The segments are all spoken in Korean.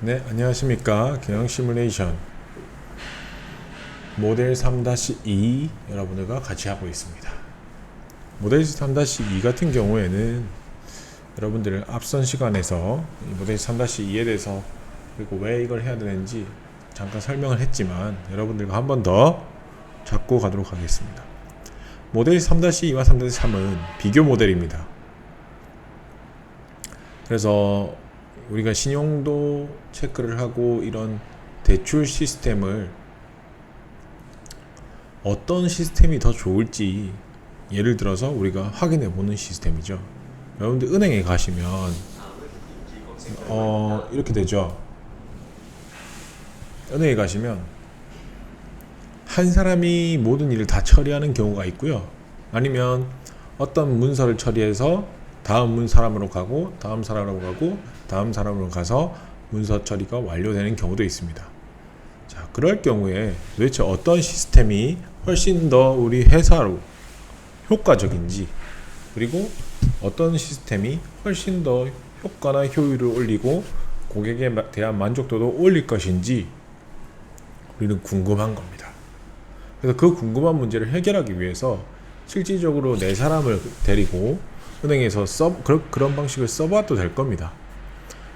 네, 안녕하십니까. 경영 시뮬레이션 모델 3-2 여러분들과 같이 하고 있습니다. 모델 3-2 같은 경우에는 여러분들 앞선 시간에서 이 모델 3-2에 대해서 그리고 왜 이걸 해야 되는지 잠깐 설명을 했지만 여러분들과 한 번 더 잡고 가도록 하겠습니다. 모델 3-2와 3-3은 비교 모델입니다. 그래서 우리가 신용도 체크를 하고 이런 대출 시스템을 어떤 시스템이 더 좋을지 예를 들어서 우리가 확인해 보는 시스템이죠. 여러분들 은행에 가시면 이렇게 되죠. 은행에 가시면 한 사람이 모든 일을 다 처리하는 경우가 있고요. 아니면 어떤 문서를 처리해서 다음 사람으로 가고 다음 사람으로 가고 다음 사람으로 가서 문서 처리가 완료되는 경우도 있습니다. 자, 그럴 경우에 도대체 어떤 시스템이 훨씬 더 우리 회사로 효과적인지, 그리고 어떤 시스템이 훨씬 더 효과나 효율을 올리고 고객에 대한 만족도도 올릴 것인지 우리는 궁금한 겁니다. 그래서 그 궁금한 문제를 해결하기 위해서 실질적으로 네 사람을 데리고 은행에서 그런 방식을 써봐도 될 겁니다.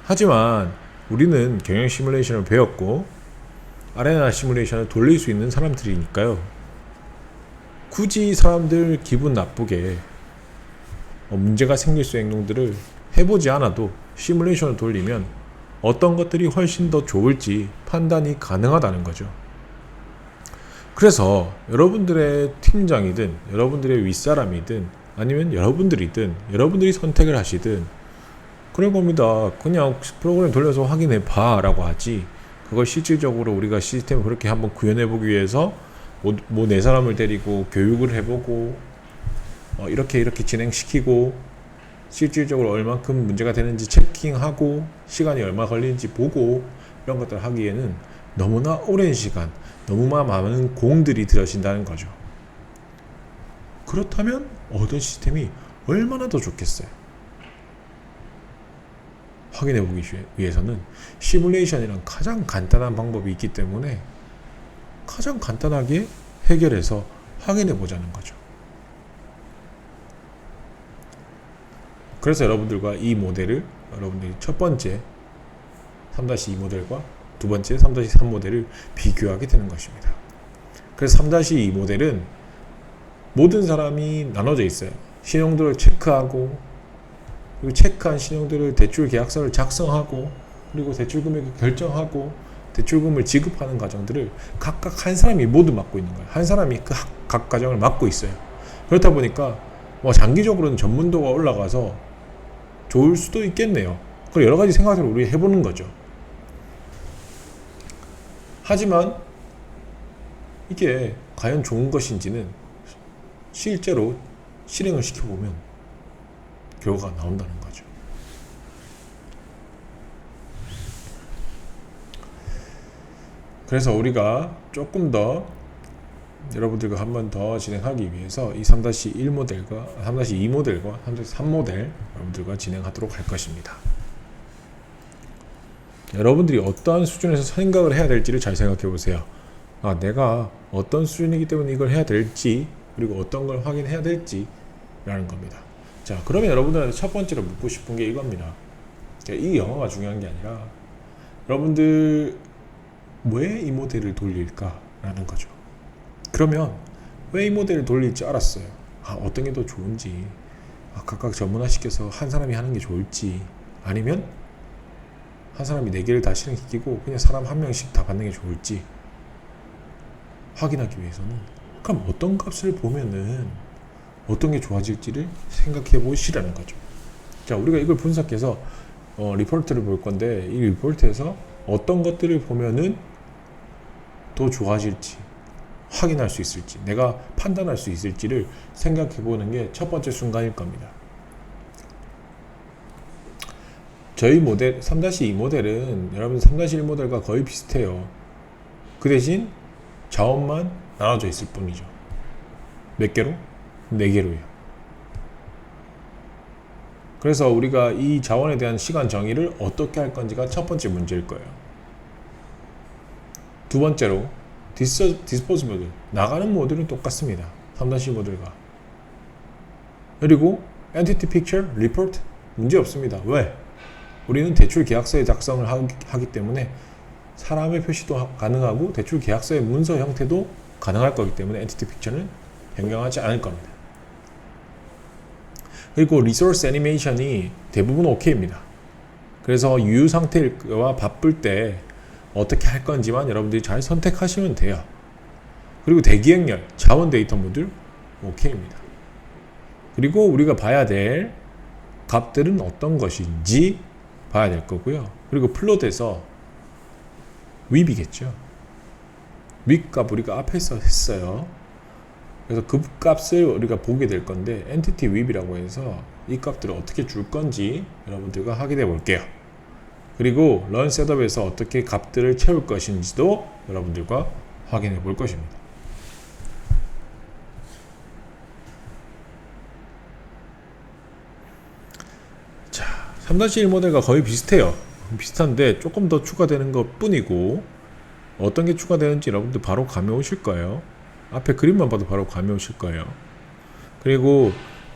하지만 우리는 경영 시뮬레이션을 배웠고 아레나 시뮬레이션을 돌릴 수 있는 사람들이니까요. 굳이 사람들 기분 나쁘게 문제가 생길 수 있는 행동들을 해보지 않아도 시뮬레이션을 돌리면 어떤 것들이 훨씬 더 좋을지 판단이 가능하다는 거죠. 그래서 여러분들의 팀장이든 여러분들의 윗사람이든 아니면 여러분들이 선택을 하시든 그럴 겁니다. 그냥 프로그램 돌려서 확인해 봐 라고 하지, 그걸 실질적으로 우리가 시스템을 그렇게 한번 구현해 보기 위해서 네 사람을 데리고 교육을 해보고 이렇게 진행시키고 실질적으로 얼만큼 문제가 되는지 체킹하고 시간이 얼마 걸리는지 보고 이런 것들을 하기에는 너무나 오랜 시간, 너무나 많은 공들이 들어진다는 거죠. 그렇다면 어떤 시스템이 얼마나 더 좋겠어요? 확인해 보기 위해서는 시뮬레이션이란 가장 간단한 방법이 있기 때문에 가장 간단하게 해결해서 확인해 보자는 거죠. 그래서 여러분들과 이 모델을 여러분들이 첫 번째 3-2 모델과 두 번째 3-3 모델을 비교하게 되는 것입니다. 그래서 3-2 모델은 모든 사람이 나눠져 있어요. 신용도를 체크하고, 그리고 체크한 신용도를 대출 계약서를 작성하고, 그리고 대출 금액을 결정하고 대출금을 지급하는 과정들을 각각 한 사람이 모두 맡고 있는 거예요. 한 사람이 그 각 과정을 맡고 있어요. 그렇다 보니까 장기적으로는 전문도가 올라가서 좋을 수도 있겠네요. 그리고 여러 가지 생각을 우리 해보는 거죠. 하지만 이게 과연 좋은 것인지는 실제로 실행을 시켜보면 결과가 나온다는 거죠. 그래서 우리가 조금 더 여러분들과 한 번 더 진행하기 위해서 이 3-1 모델과 3-2 모델과 3-3 모델 여러분들과 진행하도록 할 것입니다. 여러분들이 어떠한 수준에서 생각을 해야 될지를 잘 생각해 보세요. 내가 어떤 수준이기 때문에 이걸 해야 될지, 그리고 어떤 걸 확인해야 될지 라는 겁니다. 자, 그러면 여러분들한테 첫 번째로 묻고 싶은 게 이겁니다. 이 영어가 중요한 게 아니라 여러분들 왜 이 모델을 돌릴까 라는 거죠. 그러면 왜 이 모델을 돌릴지 알았어요. 어떤 게 더 좋은지, 각각 전문화시켜서 한 사람이 하는 게 좋을지, 아니면 한 사람이 4개를 다 실행시키고 그냥 사람 한 명씩 다 받는 게 좋을지 확인하기 위해서는 그럼 어떤 값을 보면은 어떤 게 좋아질지를 생각해 보시라는 거죠. 자, 우리가 이걸 분석해서 리포트를 볼 건데, 이 리포트에서 어떤 것들을 보면은 더 좋아질지 확인할 수 있을지, 내가 판단할 수 있을지를 생각해 보는 게 첫 번째 순간일 겁니다. 저희 모델 3-2 모델은 여러분 3-1 모델과 거의 비슷해요. 그 대신 자원만 나눠져 있을 뿐이죠. 몇 개로? 4개로요. 그래서 우리가 이 자원에 대한 시간 정의를 어떻게 할 건지가 첫 번째 문제일 거예요. 두 번째로 디스포즈 모델, 나가는 모델은 똑같습니다. 3-2 모델과. 그리고 엔티티 픽처, 리포트 문제 없습니다. 왜? 우리는 대출 계약서의 작성을 하기 때문에 사람의 표시도 가능하고 대출 계약서의 문서 형태도 가능할 거기 때문에 엔티티 픽처는 변경하지 않을 겁니다. 그리고 리소스 애니메이션이 대부분 OK입니다. 그래서 유효 상태와 바쁠 때 어떻게 할 건지만 여러분들이 잘 선택하시면 돼요. 그리고 대기행렬, 자원 데이터 모듈 OK입니다. 그리고 우리가 봐야 될 값들은 어떤 것인지 봐야 될 거고요. 그리고 플롯에서 윗이겠죠. 윗값 우리가 앞에서 했어요. 그래서 그 값을 우리가 보게 될 건데 엔티티 윗이라고 해서 이 값들을 어떻게 줄 건지 여러분들과 확인해 볼게요. 그리고 런 셋업에서 어떻게 값들을 채울 것인지도 여러분들과 확인해 볼 것입니다. 자, 3-1 모델과 거의 비슷해요. 비슷한데 조금 더 추가되는 것 뿐이고 어떤 게 추가되는지 여러분들 바로 감이 오실 거예요. 앞에 그림만 봐도 바로 감이 오실 거예요. 그리고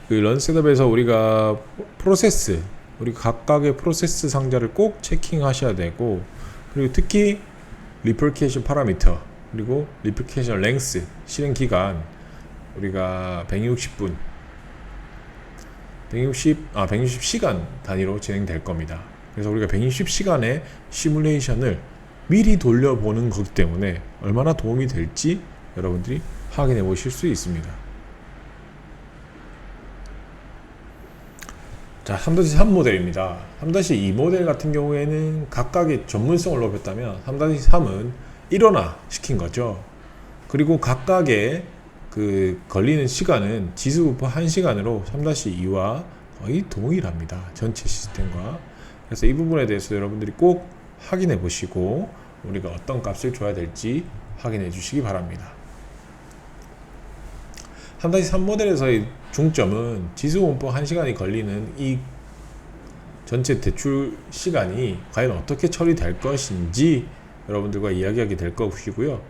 그 런 셋업에서 우리가 프로세스, 우리 각각의 프로세스 상자를 꼭 체킹하셔야 되고, 그리고 특히 리플리케이션 파라미터, 그리고 리플리케이션 랭스, 실행 기간 우리가 160분 160시간 단위로 진행될 겁니다. 그래서 우리가 160시간의 시뮬레이션을 미리 돌려보는 거기 때문에 얼마나 도움이 될지 여러분들이 확인해 보실 수 있습니다. 자, 3-3 모델입니다. 3-2 모델 같은 경우에는 각각의 전문성을 높였다면 3-3은 일원화 시킨 거죠. 그리고 각각의 그 걸리는 시간은 지수분포 1시간으로 3-2와 거의 동일합니다. 전체 시스템과. 그래서 이 부분에 대해서 여러분들이 꼭 확인해 보시고 우리가 어떤 값을 줘야 될지 확인해 주시기 바랍니다. 3-3 모델에서의 중점은 지수분포 1시간이 걸리는 이 전체 대출 시간이 과연 어떻게 처리될 것인지 여러분들과 이야기하게 될 것이고요.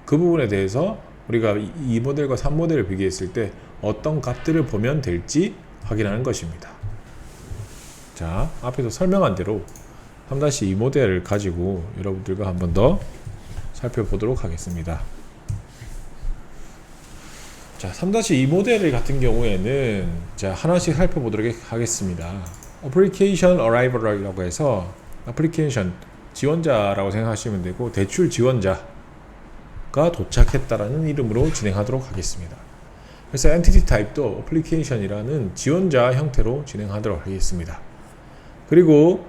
그 부분에 대해서 우리가 이 모델과 3 모델을 비교했을 때 어떤 값들을 보면 될지 확인하는 것입니다. 자, 앞에서 설명한 대로 3-2 모델을 가지고 여러분들과 한 번 더 살펴보도록 하겠습니다. 자, 3-2 모델 같은 경우에는 자, 하나씩 살펴보도록 하겠습니다. 어플리케이션 어라이벌이라고 해서 어플리케이션 지원자라고 생각하시면 되고 대출 지원자가 도착했다라는 이름으로 진행하도록 하겠습니다. 그래서 엔티티 타입도 어플리케이션이라는 지원자 형태로 진행하도록 하겠습니다. 그리고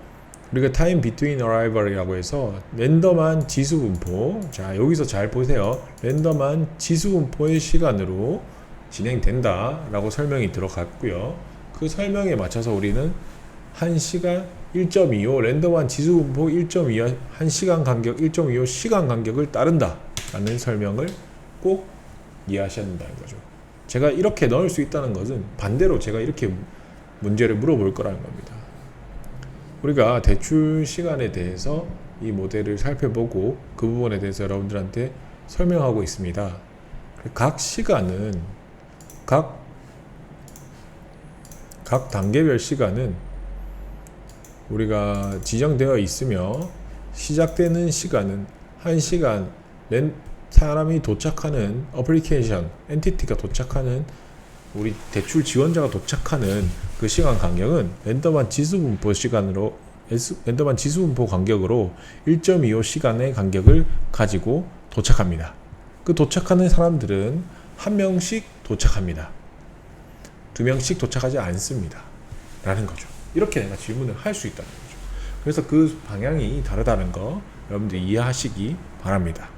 우리가 time between arrival이라고 해서 랜덤한 지수분포, 자 여기서 잘 보세요. 랜덤한 지수분포의 시간으로 진행된다 라고 설명이 들어갔고요. 그 설명에 맞춰서 우리는 1시간 1.25 랜덤한 지수분포 1.25 1시간 간격 1.25 시간 간격을 따른다 라는 설명을 꼭 이해하셔야 된다는 거죠. 제가 이렇게 넣을 수 있다는 것은 반대로 제가 이렇게 문제를 물어볼 거라는 겁니다. 우리가 대출 시간에 대해서 이 모델을 살펴보고 그 부분에 대해서 여러분들한테 설명하고 있습니다. 각 시간은 각 단계별 시간은 우리가 지정되어 있으며 시작되는 시간은 1시간 사람이 도착하는 어플리케이션 엔티티가 도착하는 우리 대출 지원자가 도착하는 그 시간 간격은 랜덤한 지수분포 간격으로 1.25 시간의 간격을 가지고 도착합니다. 그 도착하는 사람들은 한 명씩 도착합니다. 두 명씩 도착하지 않습니다. 라는 거죠. 이렇게 내가 질문을 할 수 있다는 거죠. 그래서 그 방향이 다르다는 거 여러분들이 이해하시기 바랍니다.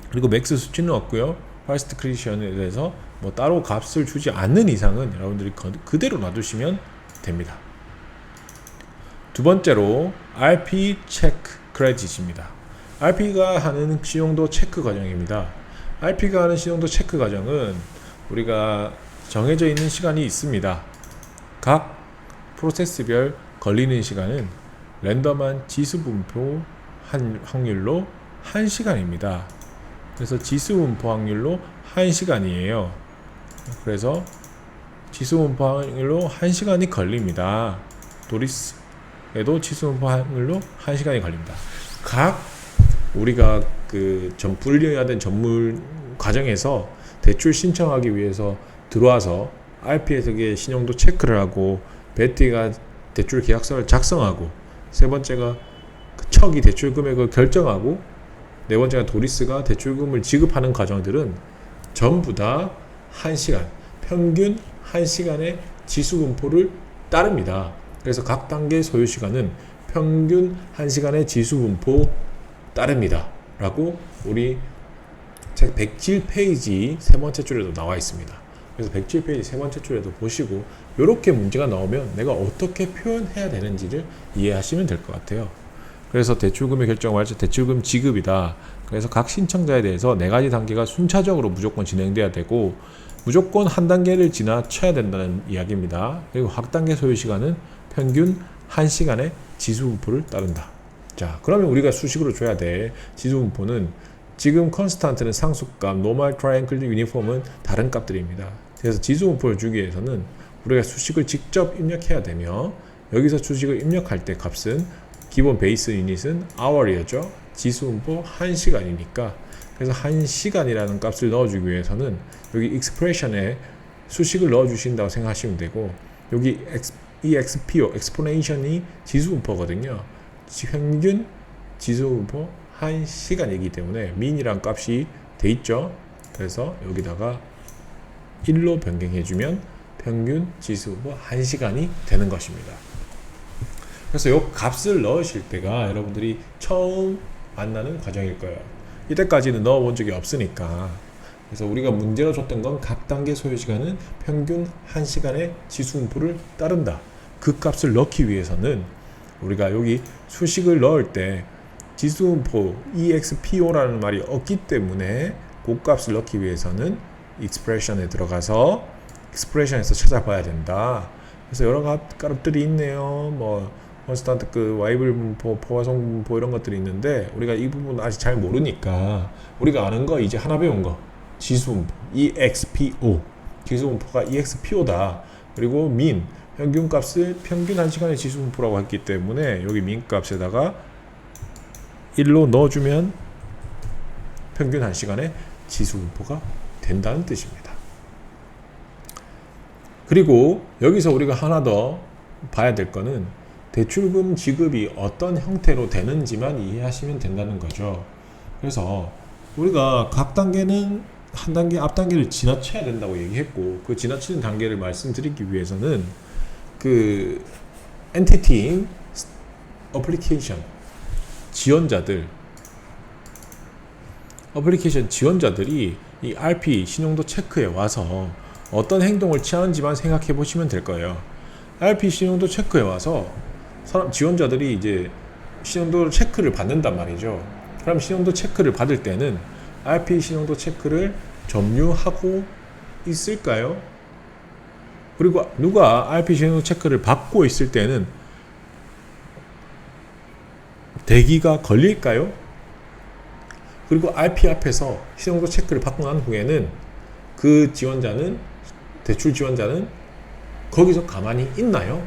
그리고 맥스 수치는 없고요. 파스트 크리션에 대해서 뭐 따로 값을 주지 않는 이상은 여러분들이 그대로 놔두시면 됩니다. 두 번째로 RP 체크 크레딧입니다. RP가 하는 신용도 체크 과정입니다. RP가 하는 신용도 체크 과정은 우리가 정해져 있는 시간이 있습니다. 각 프로세스별 걸리는 시간은 랜덤한 지수 분포 확률로 1시간입니다. 그래서 지수 분포 확률로 1시간이에요. 그래서 지수 분포 확률로 1시간이 걸립니다. 도리스에도 지수 분포 확률로 1시간이 걸립니다. 각 우리가 분류해야 된 전문 과정에서 대출 신청하기 위해서 들어와서 RP에서의 신용도 체크를 하고 베티가 대출 계약서를 작성하고 세 번째가 척이 대출 금액을 결정하고 네 번째가 도리스가 대출금을 지급하는 과정들은 전부 다 1시간, 평균 1시간의 지수 분포를 따릅니다. 그래서 각 단계 소요 시간은 평균 1시간의 지수 분포 따릅니다. 라고 우리 책 107페이지 세 번째 줄에도 나와 있습니다. 그래서 107페이지 세 번째 줄에도 보시고 이렇게 문제가 나오면 내가 어떻게 표현해야 되는지를 이해하시면 될 것 같아요. 그래서 대출금의 결정 말자 대출금 지급이다. 그래서 각 신청자에 대해서 네 가지 단계가 순차적으로 무조건 진행돼야 되고 무조건 한 단계를 지나쳐야 된다는 이야기입니다. 그리고 각 단계 소요 시간은 평균 1시간의 지수 분포를 따른다. 자, 그러면 우리가 수식으로 줘야 될 지수 분포는 지금 컨스탄트는 상수값, 노멀, 트라이앵글, 유니폼은 다른 값들입니다. 그래서 지수 분포를 주기 위해서는 우리가 수식을 직접 입력해야 되며 여기서 수식을 입력할 때 값은 기본 베이스 유닛은 hour이었죠. 지수 분포 1시간이니까 그래서 1시간이라는 값을 넣어주기 위해서는 여기 expression에 수식을 넣어주신다고 생각하시면 되고 여기 EXPO, exponential이 지수 분포거든요. 평균 지수 분포 1시간이기 때문에 mean이란 값이 돼 있죠. 그래서 여기다가 1로 변경해주면 평균 지수 분포 1시간이 되는 것입니다. 그래서 이 값을 넣으실 때가 여러분들이 처음 만나는 과정일 거예요. 이때까지는 넣어본 적이 없으니까. 그래서 우리가 문제로 줬던 건 각 단계 소요 시간은 평균 1시간의 지수 분포를 따른다. 그 값을 넣기 위해서는 우리가 여기 수식을 넣을 때 지수 분포 EXPO라는 말이 없기 때문에 그 값을 넣기 위해서는 expression에 들어가서 expression에서 찾아봐야 된다. 그래서 여러 값들이 있네요. 뭐 컨스탄트 와이블 분포, 포화성 분포 이런 것들이 있는데 우리가 이 부분 아직 잘 모르니까 우리가 아는 거 이제 하나 배운 거 지수 분포 EXPO 지수 분포가 EXPO다. 그리고 mean 평균 값을 평균 1시간의 지수 분포라고 했기 때문에 여기 mean 값에다가 1로 넣어주면 평균 1시간의 지수 분포가 된다는 뜻입니다. 그리고 여기서 우리가 하나 더 봐야 될 거는 대출금 지급이 어떤 형태로 되는지만 이해하시면 된다는 거죠. 그래서 우리가 각 단계는 한 단계 앞 단계를 지나쳐야 된다고 얘기했고 그 지나치는 단계를 말씀드리기 위해서는 그 엔티티 어플리케이션 지원자들 어플리케이션 지원자들이 이 RP 신용도 체크에 와서 어떤 행동을 취하는지만 생각해 보시면 될 거예요. RP 신용도 체크에 와서 지원자들이 이제 신용도 체크를 받는단 말이죠. 그럼 신용도 체크를 받을 때는 RP 신용도 체크를 점유하고 있을까요? 그리고 누가 RP 신용도 체크를 받고 있을 때는 대기가 걸릴까요? 그리고 RP 앞에서 신용도 체크를 받고 난 후에는 그 지원자는 대출 지원자는 거기서 가만히 있나요?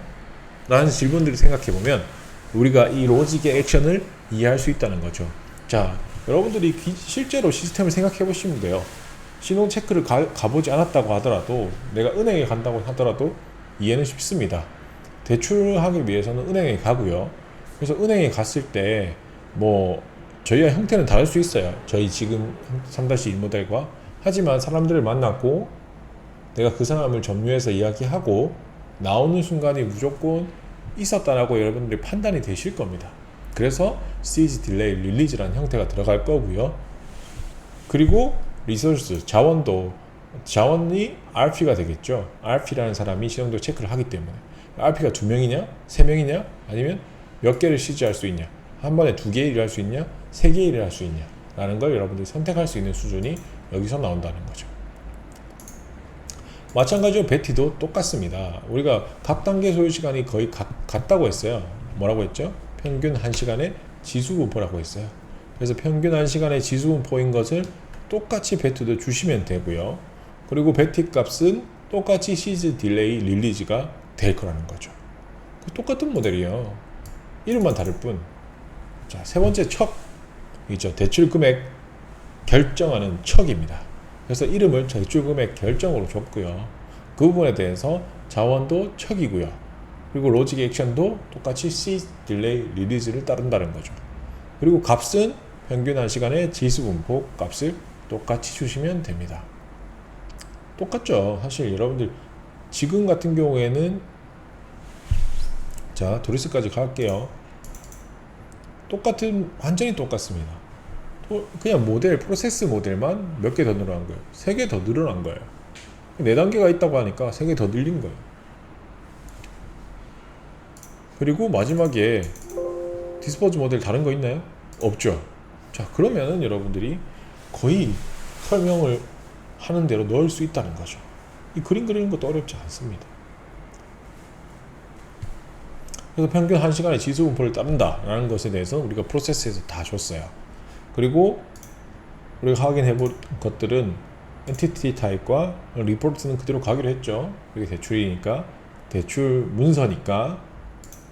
라는 질문들을 생각해보면 우리가 이 로직의 액션을 이해할 수 있다는 거죠. 자, 여러분들이 실제로 시스템을 생각해 보시면 돼요. 신용 체크를 가보지 않았다고 하더라도 내가 은행에 간다고 하더라도 이해는 쉽습니다. 대출하기 위해서는 은행에 가고요. 그래서 은행에 갔을 때 뭐 저희와 형태는 다를 수 있어요. 저희 지금 3-1 모델과. 하지만 사람들을 만났고 내가 그 사람을 점유해서 이야기하고 나오는 순간이 무조건 있었다라고 여러분들이 판단이 되실 겁니다. 그래서 시즈 딜레이 릴리즈라는 형태가 들어갈 거고요. 그리고 리소스 자원이 RP가 되겠죠. RP라는 사람이 신용도 체크를 하기 때문에 RP가 2명이냐 3명이냐 아니면 몇 개를 시즈할 수 있냐, 한 번에 2개 일을 할 수 있냐 3개 일을 할 수 있냐 라는 걸 여러분들이 선택할 수 있는 수준이 여기서 나온다는 거죠. 마찬가지로 베티도 똑같습니다. 우리가 각 단계 소요 시간이 거의 같다고 했어요. 뭐라고 했죠? 평균 1시간의 지수분포라고 했어요. 그래서 평균 1시간의 지수분포인 것을 똑같이 베티도 주시면 되고요. 그리고 베티 값은 똑같이 시즈 딜레이 릴리즈가 될 거라는 거죠. 똑같은 모델이에요. 이름만 다를 뿐. 자, 세 번째 척 있죠. 대출 금액 결정하는 척입니다. 그래서 이름을 대출 금액 결정으로 줬고요. 그 부분에 대해서 자원도 척이고요. 그리고 로직 액션도 똑같이 시즈 딜레이 릴리즈를 따른다는 거죠. 그리고 값은 평균 1시간의 지수분포 값을 똑같이 주시면 됩니다. 똑같죠. 사실 여러분들 지금 같은 경우에는 자, 도리스까지 갈게요. 완전히 똑같습니다. 그냥 프로세스 모델만 몇 개 더 늘어난 거예요. 3개 더 늘어난 거예요. 4단계가 있다고 하니까 3개 더 늘린 거예요. 그리고 마지막에 디스포즈 모델 다른 거 있나요? 없죠. 자, 그러면은 여러분들이 거의 설명을 하는 대로 넣을 수 있다는 거죠. 이 그림 그리는 것도 어렵지 않습니다. 그래서 평균 1시간의 지수분포를 따른다 라는 것에 대해서 우리가 프로세스에서 다 줬어요. 그리고 우리가 확인해 볼 것들은 엔티티 타입과 리포트는 그대로 가기로 했죠. 이게 대출이니까, 대출 문서니까.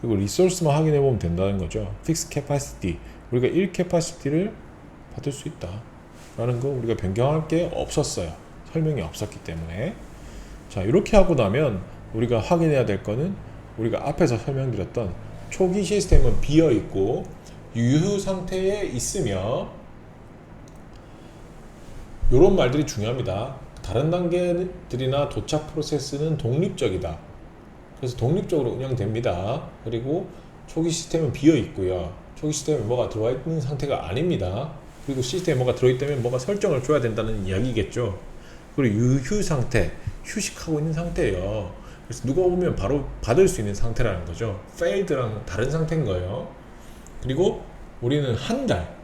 그리고 리소스만 확인해 보면 된다는 거죠. 픽스 캐파시티, 우리가 1 캐파시티를 받을 수 있다 라는 거 우리가 변경할 게 없었어요. 설명이 없었기 때문에. 자, 이렇게 하고 나면 우리가 확인해야 될 거는 우리가 앞에서 설명드렸던 초기 시스템은 비어 있고 유효 상태에 있으며, 이런 말들이 중요합니다. 다른 단계들이나 도착 프로세스는 독립적이다. 그래서 독립적으로 운영됩니다. 그리고 초기 시스템은 비어 있고요. 초기 시스템에 뭐가 들어와 있는 상태가 아닙니다. 그리고 시스템에 뭐가 들어있다면 뭐가 설정을 줘야 된다는 이야기겠죠. 그리고 유휴 상태, 휴식하고 있는 상태예요. 그래서 누가 오면 바로 받을 수 있는 상태라는 거죠. failed랑 다른 상태인 거예요. 그리고 우리는 한 달,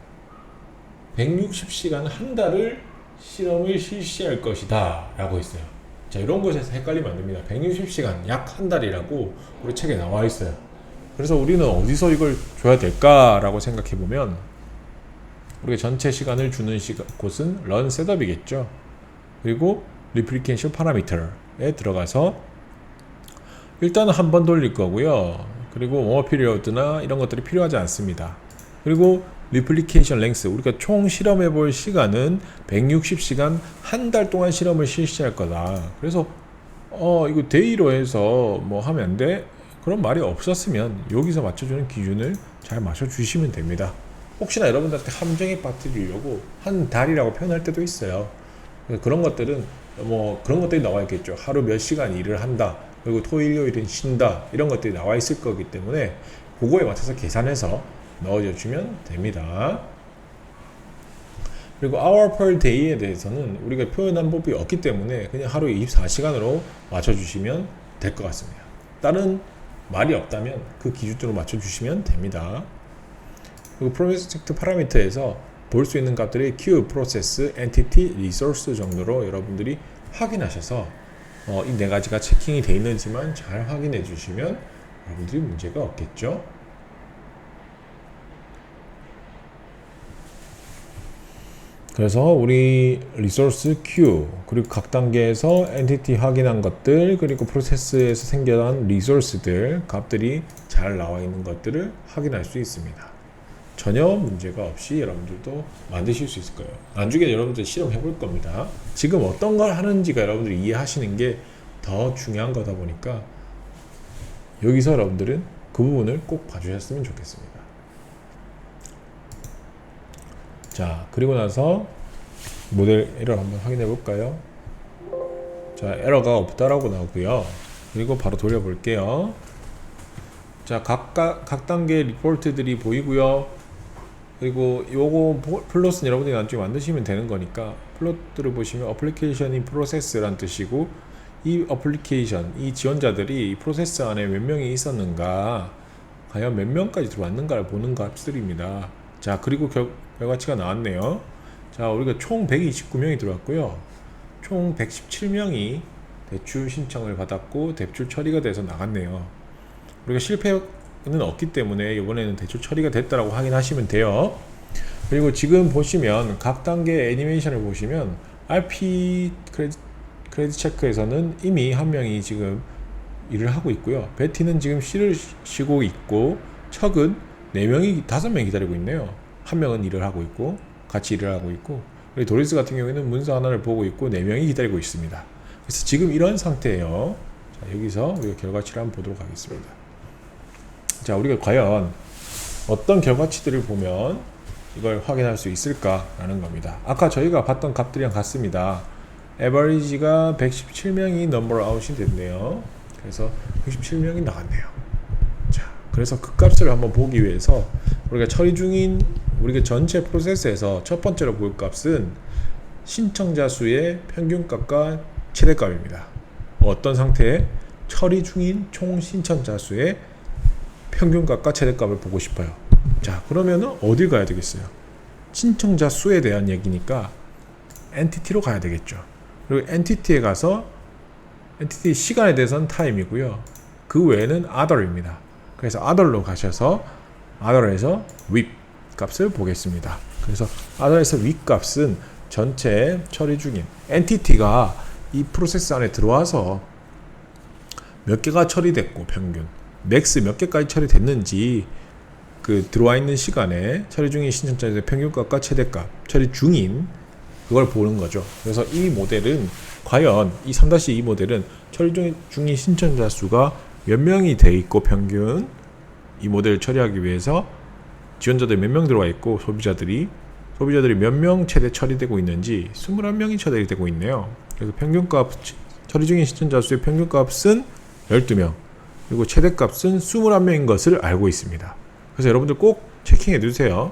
160시간 한 달을 실험을 실시할 것이다 라고 했어요. 자, 이런 것에서 헷갈리면 안 됩니다. 160시간, 약 한 달이라고 우리 책에 나와 있어요. 그래서 우리는 어디서 이걸 줘야 될까 라고 생각해 보면, 우리가 전체 시간을 주는 곳은 run setup이겠죠. 그리고 replication parameter에 들어가서 일단은 한 번 돌릴 거고요. 그리고 more period나 이런 것들이 필요하지 않습니다. 그리고 replication length, 우리가 총 실험해 볼 시간은 160시간, 한 달 동안 실험을 실시할 거다. 그래서 이거 데이로 해서 뭐 하면 안 돼? 그런 말이 없었으면 여기서 맞춰주는 기준을 잘 맞춰주시면 됩니다. 혹시나 여러분들한테 함정에 빠뜨리려고 한 달이라고 표현할 때도 있어요. 그런 것들은 그런 것들이 나와 있겠죠. 하루 몇 시간 일을 한다, 그리고 토일 요일은 쉰다, 이런 것들이 나와 있을 거기 때문에 그거에 맞춰서 계산해서 넣어줘 주면 됩니다. 그리고 hour per day에 대해서는 우리가 표현한 법이 없기 때문에 그냥 하루 24시간으로 맞춰주시면 될 것 같습니다. 다른 말이 없다면 그 기준으로 맞춰주시면 됩니다. 그리고 프로젝트 파라미터에서 볼 수 있는 값들이 queue, process, entity, resource 정도로 여러분들이 확인하셔서 이 4가지가 체킹이 되어 있는지만 잘 확인해 주시면 여러분들이 문제가 없겠죠. 그래서 우리 리소스 큐, 그리고 각 단계에서 엔티티 확인한 것들, 그리고 프로세스에서 생겨난 리소스들 값들이 잘 나와 있는 것들을 확인할 수 있습니다. 전혀 문제가 없이 여러분들도 만드실 수 있을 거예요. 나중에 여러분들 실험해 볼 겁니다. 지금 어떤 걸 하는지가 여러분들이 이해하시는 게 더 중요한 거다 보니까 여기서 여러분들은 그 부분을 꼭 봐주셨으면 좋겠습니다. 자, 그리고 나서 모델 에러 한번 확인해 볼까요? 자, 에러가 없다라고 나오고요. 그리고 바로 돌려볼게요. 자, 각 단계 리포트들이 보이고요. 그리고 요거 플롯은 여러분들이 나중에 만드시면 되는 거니까 플롯들을 보시면 어플리케이션이 프로세스란 뜻이고, 이 어플리케이션, 이 지원자들이 이 프로세스 안에 몇 명이 있었는가, 과연 몇 명까지 들어왔는가를 보는 값들입니다. 자, 그리고 결과치가 나왔네요. 자, 우리가 총 129명이 들어왔고요. 총 117명이 대출 신청을 받았고 대출 처리가 돼서 나갔네요. 우리가 실패는 없기 때문에 이번에는 대출 처리가 됐다라고 확인하시면 돼요. 그리고 지금 보시면 각 단계 애니메이션을 보시면 RP 크레딧 체크에서는 이미 한 명이 지금 일을 하고 있고요. 베티는 지금 C를 쉬고 있고, 척은 4명이 5명이 기다리고 있네요. 한 명은 일을 하고 있고 같이 일을 하고 있고, 그리고 도리스 같은 경우에는 문서 하나를 보고 있고 4명이 기다리고 있습니다. 그래서 지금 이런 상태예요. 자, 여기서 우리가 결과치를 한번 보도록 하겠습니다. 자, 우리가 과연 어떤 결과치들을 보면 이걸 확인할 수 있을까라는 겁니다. 아까 저희가 봤던 값들이랑 같습니다. 에버리지가 117명이 넘버 아웃이 됐네요. 그래서 117명이 나왔네요. 자, 그래서 그 값을 한번 보기 위해서 우리가 처리 중인 우리가 전체 프로세스에서 첫 번째로 볼 값은 신청자 수의 평균값과 최대값입니다. 어떤 상태에 처리 중인 총 신청자 수의 평균값과 최대값을 보고 싶어요. 자, 그러면은 어디 가야 되겠어요? 신청자 수에 대한 얘기니까 엔티티로 가야 되겠죠. 그리고 엔티티에 가서 엔티티 시간에 대해서는 타임이고요. 그 외에는 other입니다. 그래서 other로 가셔서 other에서 with 값을 보겠습니다. 그래서 other에서 with 값은 전체 처리 중인 엔티티가 이 프로세스 안에 들어와서 몇 개가 처리됐고 평균 맥스 몇 개까지 처리됐는지 그 들어와 있는 시간에 처리 중인 신청자의 평균값과 최대값 처리 중인 그걸 보는 거죠. 그래서 이 모델은 과연 이 3-2 모델은 처리 중인 신청자 수가 몇 명이 돼 있고 평균 이 모델을 처리하기 위해서 지원자들이 몇 명 들어와 있고 소비자들이 몇 명 최대 처리되고 있는지 21명이 처리되고 있네요. 그래서 평균값 처리 중인 신청자 수의 평균값은 12명 그리고 최대값은 21명인 것을 알고 있습니다. 그래서 여러분들 꼭 체킹해 두세요.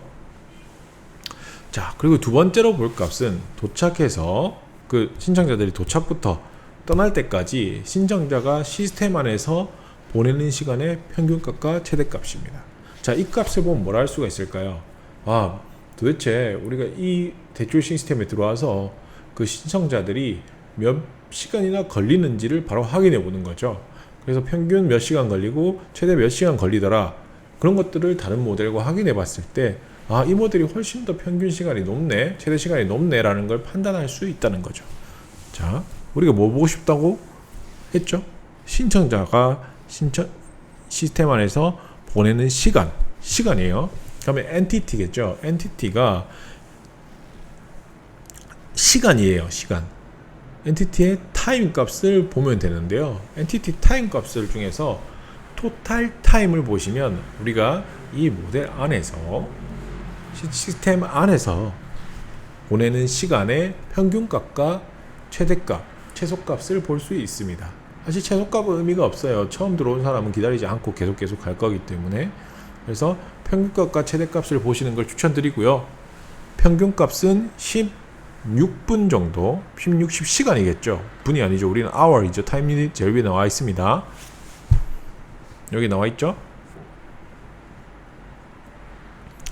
자, 그리고 두 번째로 볼 값은 도착해서 그 신청자들이 도착부터 떠날 때까지 신청자가 시스템 안에서 보내는 시간의 평균값과 최대값입니다. 자, 이 값을 보면 뭘 할 수가 있을까요? 아, 도대체 우리가 이 대출 시스템에 들어와서 그 신청자들이 몇 시간이나 걸리는지를 바로 확인해 보는 거죠. 그래서 평균 몇 시간 걸리고 최대 몇 시간 걸리더라. 그런 것들을 다른 모델과 확인해 봤을 때 아, 이 모델이 훨씬 더 평균 시간이 높네, 최대 시간이 높네 라는 걸 판단할 수 있다는 거죠. 자, 우리가 뭐 보고 싶다고 했죠? 신청자가 시스템 안에서 보내는 시간이에요. 그러면 엔티티겠죠. 엔티티가 시간이에요. 시간. 엔티티의 타임 값을 보면 되는데요. 엔티티 타임 값을 중에서 토탈 타임을 보시면 우리가 이 모델 안에서 시스템 안에서 보내는 시간의 평균값과 최대값, 최소값을 볼 수 있습니다. 사실 최소값은 의미가 없어요. 처음 들어온 사람은 기다리지 않고 계속 갈 거기 때문에. 그래서 평균값과 최대값을 보시는 걸 추천드리고요. 평균값은 16분 정도, 10시간이겠죠. 분이 아니죠. 우리는 hour이죠. 타임 유닛 제일 위에 나와 있습니다. 여기 나와 있죠.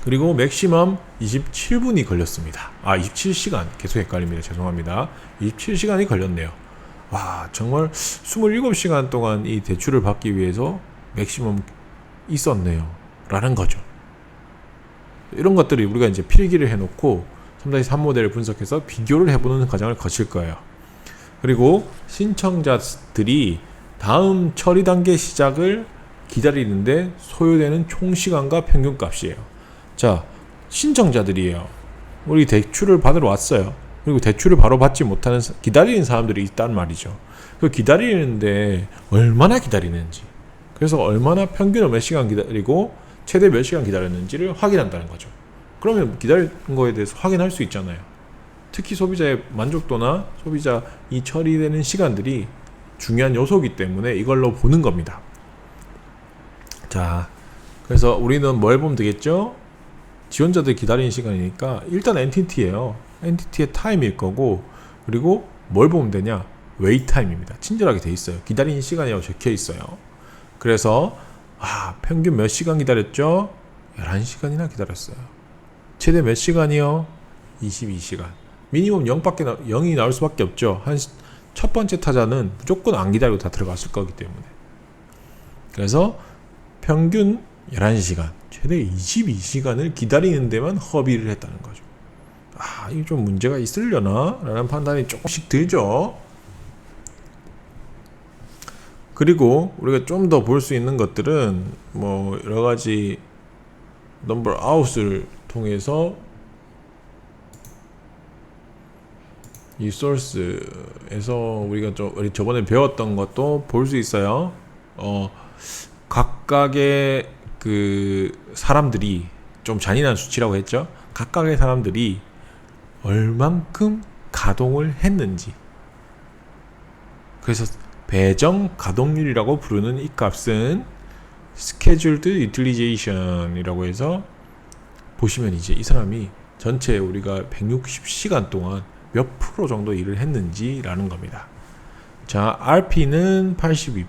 그리고 맥시멈 27분이 걸렸습니다. 27시간. 계속 헷갈립니다. 죄송합니다. 27시간이 걸렸네요. 와, 정말 27시간 동안 이 대출을 받기 위해서 맥시멈 있었네요. 라는 거죠. 이런 것들이 우리가 이제 필기를 해놓고 3-3 모델을 분석해서 비교를 해보는 과정을 거칠 거예요. 그리고 신청자들이 다음 처리 단계 시작을 기다리는데 소요되는 총 시간과 평균값이에요. 자, 신청자들이에요. 우리 대출을 받으러 왔어요. 그리고 대출을 바로 받지 못하는 기다리는 사람들이 있단 말이죠. 그 기다리는데 얼마나 기다리는지, 그래서 얼마나 평균을 몇 시간 기다리고 최대 몇 시간 기다렸는지를 확인한다는 거죠. 그러면 기다린 거에 대해서 확인할 수 있잖아요. 특히 소비자의 만족도나 소비자 이 처리되는 시간들이 중요한 요소이기 때문에 이걸로 보는 겁니다. 자, 그래서 우리는 뭘 보면 되겠죠? 지원자들 기다리는 시간이니까 일단 엔티티예요. 엔티티의 타임일 거고, 그리고 뭘 보면 되냐? 웨이트 타임입니다. 친절하게 돼 있어요. 기다리는 시간이라고 적혀 있어요. 그래서 평균 몇 시간 기다렸죠? 11시간이나 기다렸어요. 최대 몇 시간이요? 22시간. 미니멈 0이 나올 수밖에 없죠. 한 첫 번째 타자는 무조건 안 기다리고 다 들어갔을 거기 때문에. 그래서 평균 11시간, 최대 22시간을 기다리는 데만 허비를 했다는 거죠. 아, 이게 좀 문제가 있으려나? 라는 판단이 조금씩 들죠. 그리고 우리가 좀 더 볼 수 있는 것들은 뭐 여러 가지 넘버 아웃을 통해서 이 소스에서 우리가 우리 저번에 배웠던 것도 볼 수 있어요. 각각의 그 사람들이 좀 잔인한 수치라고 했죠. 각각의 사람들이 얼만큼 가동을 했는지. 그래서 배정 가동률이라고 부르는 이 값은 scheduled utilization이라고 해서 보시면 이제 이 사람이 전체 우리가 160시간 동안 몇 프로 정도 일을 했는지 라는 겁니다. 자, RP는 82%,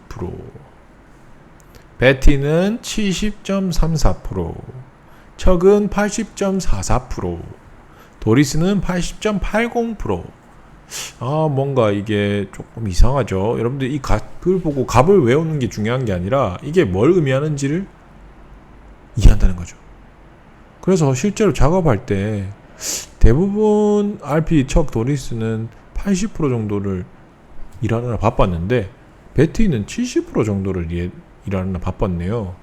베티는 70.34%, 척은 80.44%, 도리스는 80.80%. 뭔가 이게 조금 이상하죠. 여러분들 이 값을 보고 값을 외우는 게 중요한 게 아니라 이게 뭘 의미하는지를 이해한다는 거죠. 그래서 실제로 작업할 때 대부분 RP, 척, 도리스는 80% 정도를 일하느라 바빴는데 베티는 70% 정도를 일하느라 바빴네요.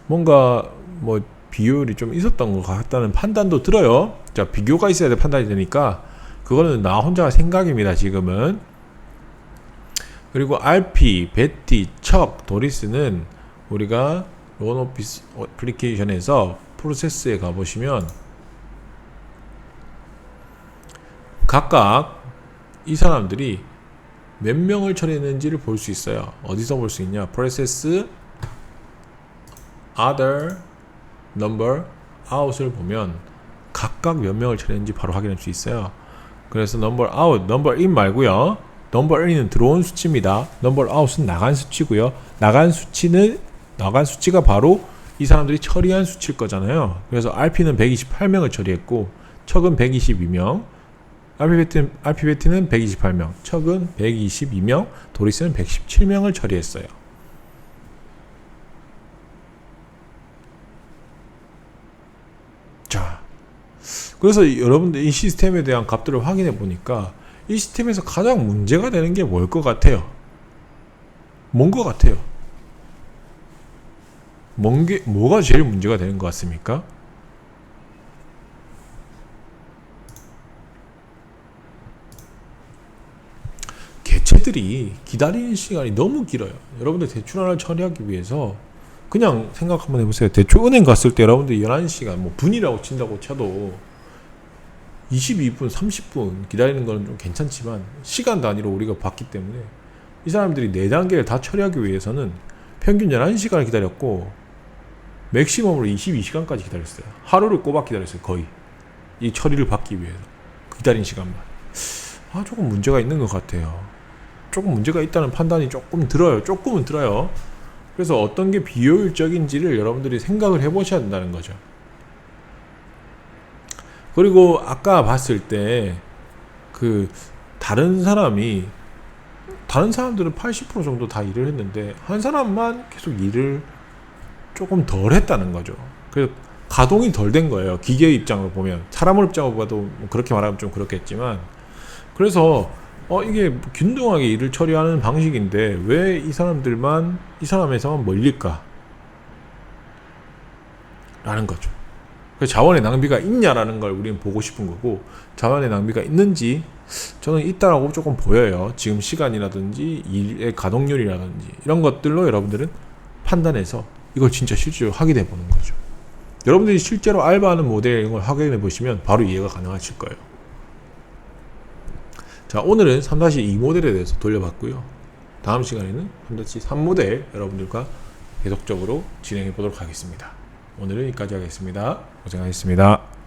뭔가 뭐 비효율이 좀 있었던 것 같다는 판단도 들어요. 자, 비교가 있어야 판단이 되니까 그거는 나 혼자 생각입니다, 지금은. 그리고 RP, 베티, 척, 도리스는 우리가 론 오피스 어플리케이션에서 프로세스에 가보시면 각각 이 사람들이 몇 명을 처리했는지를 볼 수 있어요. 어디서 볼 수 있냐? 프로세스 other number out을 보면 각각 몇 명을 처리했는지 바로 확인할 수 있어요. 그래서 number out, number in 말고요. number in은 들어온 수치입니다. number out은 나간 수치고요. 나간 수치가 바로 이 사람들이 처리한 수치일 거잖아요. 그래서 RP는 128명을 처리했고 척은 122명, RP베티는 128명, 척은 122명, 도리스는 117명을 처리했어요. 자, 그래서 여러분들 이 시스템에 대한 값들을 확인해 보니까 이 시스템에서 가장 문제가 되는 게 뭘 것 같아요? 뭔 것 같아요? 뭐가 제일 문제가 되는 것 같습니까? 개체들이 기다리는 시간이 너무 길어요. 여러분들 대출 하나를 처리하기 위해서 그냥 생각 한번 해보세요. 대출 은행 갔을 때 여러분들 11시간 뭐 분이라고 친다고 쳐도 22분, 30분 기다리는 거는 좀 괜찮지만 시간 단위로 우리가 봤기 때문에 이 사람들이 4단계를 다 처리하기 위해서는 평균 11시간을 기다렸고 맥시멈으로 22시간까지 기다렸어요. 하루를 꼬박 기다렸어요. 거의 이 처리를 받기 위해서 기다린 시간만. 조금 문제가 있는 것 같아요. 조금 문제가 있다는 판단이 조금은 들어요. 그래서 어떤 게 비효율적인지를 여러분들이 생각을 해보셔야 된다는 거죠. 그리고 아까 봤을 때 다른 사람들은 80% 정도 다 일을 했는데 한 사람만 계속 일을 조금 덜 했다는 거죠. 그래서 가동이 덜 된 거예요. 기계 입장으로 보면. 사람 입장으로 봐도 그렇게 말하면 좀 그렇겠지만, 그래서 이게 균등하게 일을 처리하는 방식인데 왜 이 사람에서만 몰릴까? 라는 거죠. 그래서 자원의 낭비가 있냐라는 걸 우리는 보고 싶은 거고, 자원의 낭비가 있는지 저는 있다라고 조금 보여요. 지금 시간이라든지 일의 가동률이라든지 이런 것들로 여러분들은 판단해서 이걸 진짜 실제로 확인해 보는 거죠. 여러분들이 실제로 알바하는 모델 이런 걸 확인해 보시면 바로 이해가 가능하실 거예요. 자, 오늘은 3-2 모델에 대해서 돌려봤고요. 다음 시간에는 3-3 모델 여러분들과 계속적으로 진행해 보도록 하겠습니다. 오늘은 여기까지 하겠습니다. 고생하셨습니다.